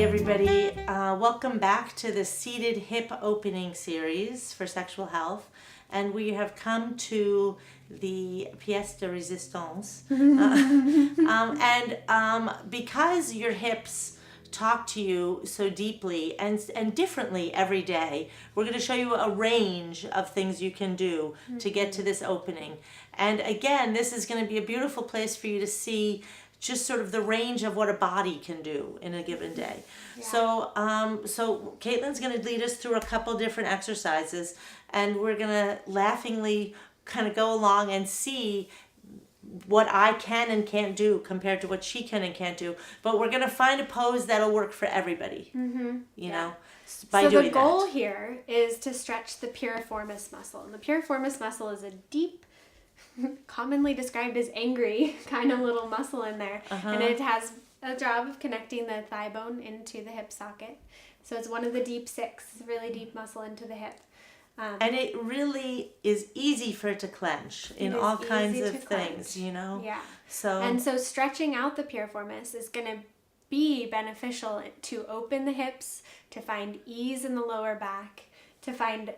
everybody. Welcome back to the seated hip opening series for sexual health. And we have come to the pièce de résistance. Because your hips talk to you so deeply and differently every day, we're going to show you a range of things you can do to get to this opening. And again, this is going to be a beautiful place for you to see just sort of the range of what a body can do in a given day. Yeah. So Caitlin's going to lead us through a couple different exercises, and we're going to laughingly kind of go along and see what I can and can't do compared to what she can and can't do. But we're going to find a pose that'll work for everybody, you know, by doing that. So the goal here is to stretch the piriformis muscle. And the piriformis muscle is a deep, commonly described as angry kind of little muscle in there. And it has a job of connecting the thigh bone into the hip socket. So it's one of the deep six, really deep muscle into the hip. And it really is easy for it to clench in all kinds of things, you know? Yeah. So stretching out the piriformis is going to be beneficial to open the hips, to find ease in the lower back, to find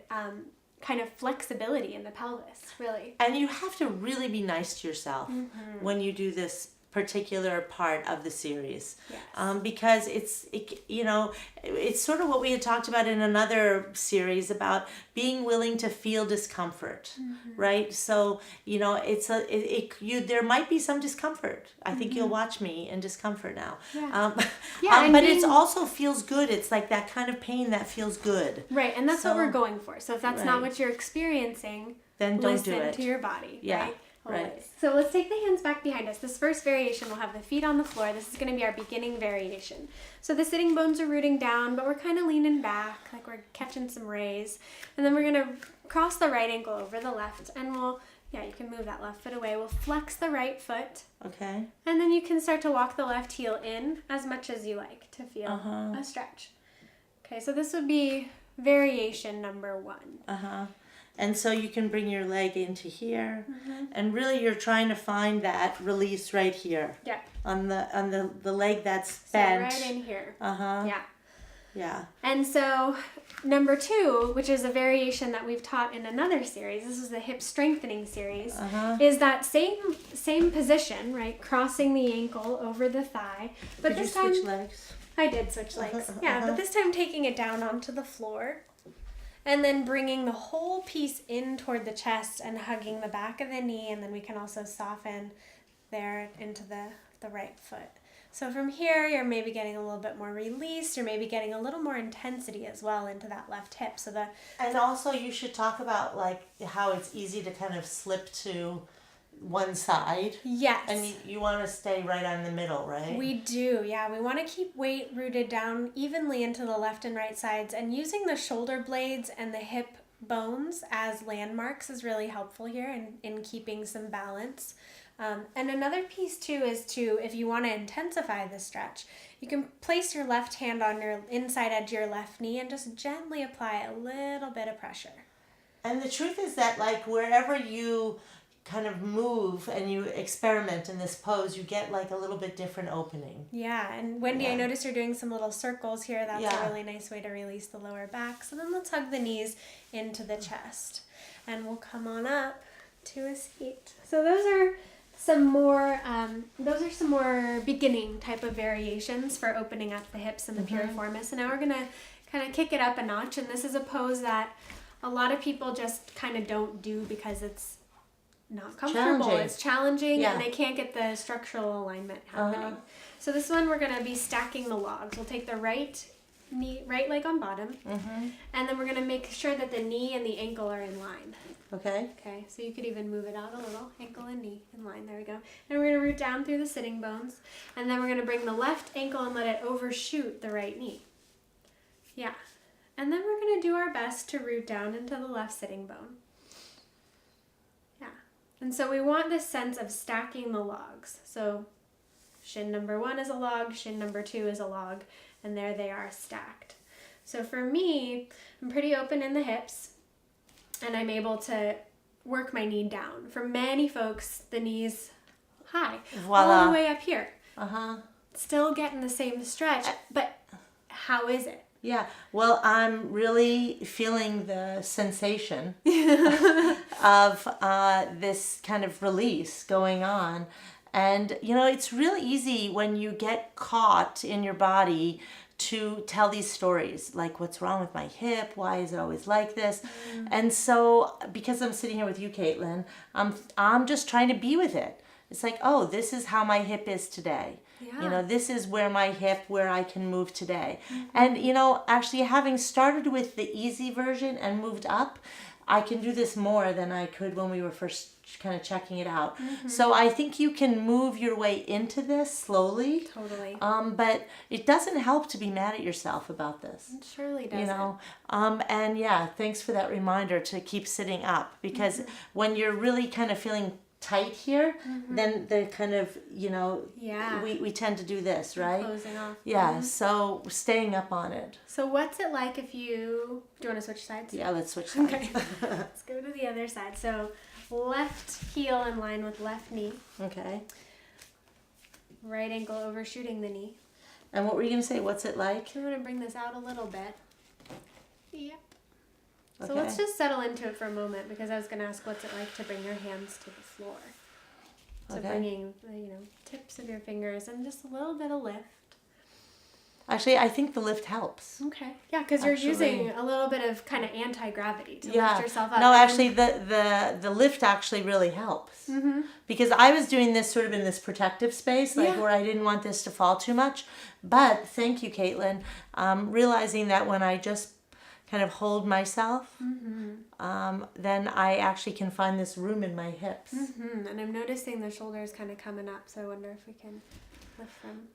kind of flexibility in the pelvis, really. And you have to really be nice to yourself when you do this particular part of the series. Yes. Because it's sort of what we had talked about in another series about being willing to feel discomfort, right? So, you know, there might be some discomfort. I think you'll watch me in discomfort now. Yeah. But it also feels good. It's like that kind of pain that feels good. Right, and that's what we're going for. So if that's not what you're experiencing, then don't do it. Listen to your body, right? Right. So let's take the hands back behind us. This first variation, we'll have the feet on the floor. This is going to be our beginning variation. So the sitting bones are rooting down, but we're kind of leaning back, like we're catching some rays. And then we're going to cross the right ankle over the left, and you can move that left foot away. We'll flex the right foot. Okay. And then you can start to walk the left heel in as much as you like to feel a stretch. Okay, so this would be variation number 1. And so you can bring your leg into here, and really you're trying to find that release right here. Yeah. On the leg that's bent. So right in here. Yeah. Yeah. And so number 2, which is a variation that we've taught in another series, this is the hip strengthening series, is that same position, right? Crossing the ankle over the thigh. But Did this you time switch legs? I did switch legs. Yeah, but this time taking it down onto the floor. And then bringing the whole piece in toward the chest and hugging the back of the knee. And then we can also soften there into the right foot. So from here, you're maybe getting a little bit more release. You're maybe getting a little more intensity as well into that left hip. And also you should talk about like how it's easy to kind of slip to one side. Yes. And you want to stay right on the middle, right? We do, yeah. We want to keep weight rooted down evenly into the left and right sides, and using the shoulder blades and the hip bones as landmarks is really helpful here in keeping some balance. And another piece too is if you want to intensify the stretch, you can place your left hand on your inside edge of your left knee and just gently apply a little bit of pressure. And the truth is that like wherever you kind of move and you experiment in this pose, you get like a little bit different opening. Yeah, and Wendy, I noticed you're doing some little circles here. That's a really nice way to release the lower back. So then let's hug the knees into the chest. And we'll come on up to a seat. So those are some more beginning type of variations for opening up the hips and the piriformis. And now we're gonna kind of kick it up a notch. And this is a pose that a lot of people just kind of don't do because it's not comfortable. It's challenging, and they can't get the structural alignment happening. So this one we're going to be stacking the logs. We'll take the right leg on bottom, and then we're going to make sure that the knee and the ankle are in line. Okay. Okay, so you could even move it out a little. Ankle and knee in line. There we go. And we're going to root down through the sitting bones, and then we're going to bring the left ankle and let it overshoot the right knee. Yeah. And then we're going to do our best to root down into the left sitting bone. And so we want this sense of stacking the logs. So shin number 1 is a log, shin number 2 is a log, and there they are stacked. So for me, I'm pretty open in the hips, and I'm able to work my knee down. For many folks, the knee's high, all the way up here. Still getting the same stretch, but how is it? Yeah, well, I'm really feeling the sensation of this kind of release going on. And, it's really easy when you get caught in your body to tell these stories, like what's wrong with my hip, why is it always like this? And so, because I'm sitting here with you, Caitlin, I'm just trying to be with it. It's like, oh, this is how my hip is today. Yeah. This is where I can move today. And, actually having started with the easy version and moved up, I can do this more than I could when we were first kind of checking it out. So I think you can move your way into this slowly. Totally. But it doesn't help to be mad at yourself about this. It surely doesn't. And yeah, thanks for that reminder to keep sitting up, because when you're really kind of feeling tight here, then the kind of, we tend to do this, right? Closing off. Yeah, so staying up on it. So what's it like if you, do you want to switch sides? Yeah, let's switch sides. Okay. Let's go to the other side. So left heel in line with left knee. Okay. Right ankle overshooting the knee. And what were you going to say? What's it like? I'm going to bring this out a little bit. Yeah. So Okay. let's just settle into it for a moment, because I was going to ask what's it like to bring your hands to the floor. So Okay. bringing the tips of your fingers and just a little bit of lift. Actually, I think the lift helps. Okay. Yeah, because you're Actually- using a little bit of kind of anti-gravity to Yeah. lift yourself up. No, actually, the lift actually really helps. Because I was doing this sort of in this protective space, like Yeah. where I didn't want this to fall too much. But thank you, Caitlin. Realizing that when I just kind of hold myself, then I actually can find this room in my hips. And I'm noticing the shoulders kind of coming up, so I wonder if we can lift from.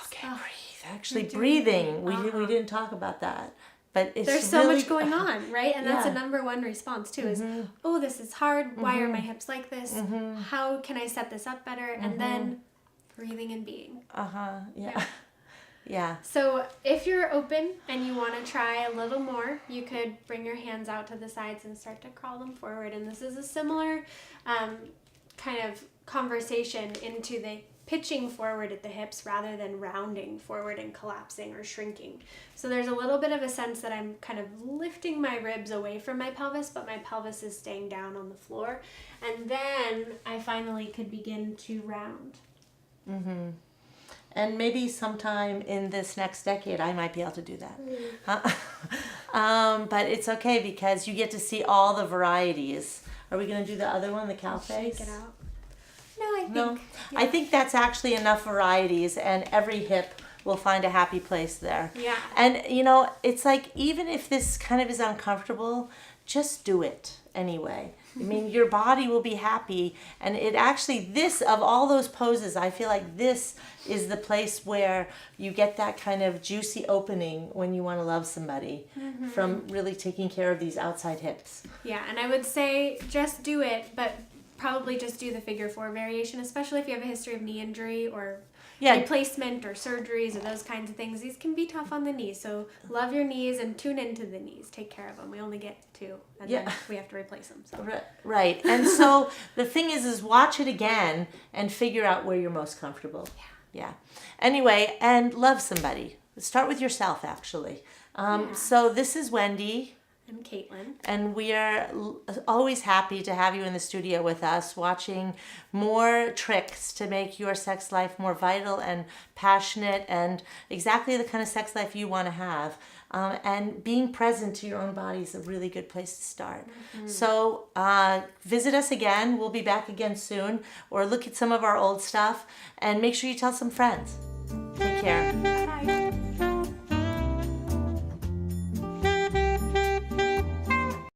Okay, breathe. Actually, you're doing breathing. great. We didn't talk about that. But it's There's so really, much going on, right? And that's Yeah. a number one response too, is, oh, this is hard. Why are my hips like this? How can I set this up better? And then breathing and being. Yeah. Yeah. Yeah. So if you're open and you want to try a little more, you could bring your hands out to the sides and start to crawl them forward. And this is a similar kind of conversation into the pitching forward at the hips rather than rounding forward and collapsing or shrinking. So there's a little bit of a sense that I'm kind of lifting my ribs away from my pelvis, but my pelvis is staying down on the floor. And then I finally could begin to round. And maybe sometime in this next decade, I might be able to do that. But it's okay because you get to see all the varieties. Are we going to do the other one, the cow face? Shake it out. No, I think. No, I think that's actually enough varieties, and every hip will find a happy place there. Yeah. And it's like, even if this kind of is uncomfortable, just do it anyway. I mean, your body will be happy, and it actually, this, of all those poses, I feel like this is the place where you get that kind of juicy opening when you want to love somebody from really taking care of these outside hips. Yeah, and I would say just do it, but probably just do the figure 4 variation, especially if you have a history of knee injury or replacement or surgeries or those kinds of things. These can be tough on the knees, so love your knees and tune into the knees. Take care of them. We only get 2, and then we have to replace them. So. Right. And so the thing is watch it again and figure out where you're most comfortable. Yeah. Anyway, and love somebody. Start with yourself, actually. So this is Wendy. I'm Caitlin. And we are always happy to have you in the studio with us, watching more tricks to make your sex life more vital and passionate and exactly the kind of sex life you want to have. And being present to your own body is a really good place to start. So visit us again. We'll be back again soon. Or look at some of our old stuff. And make sure you tell some friends. Take care.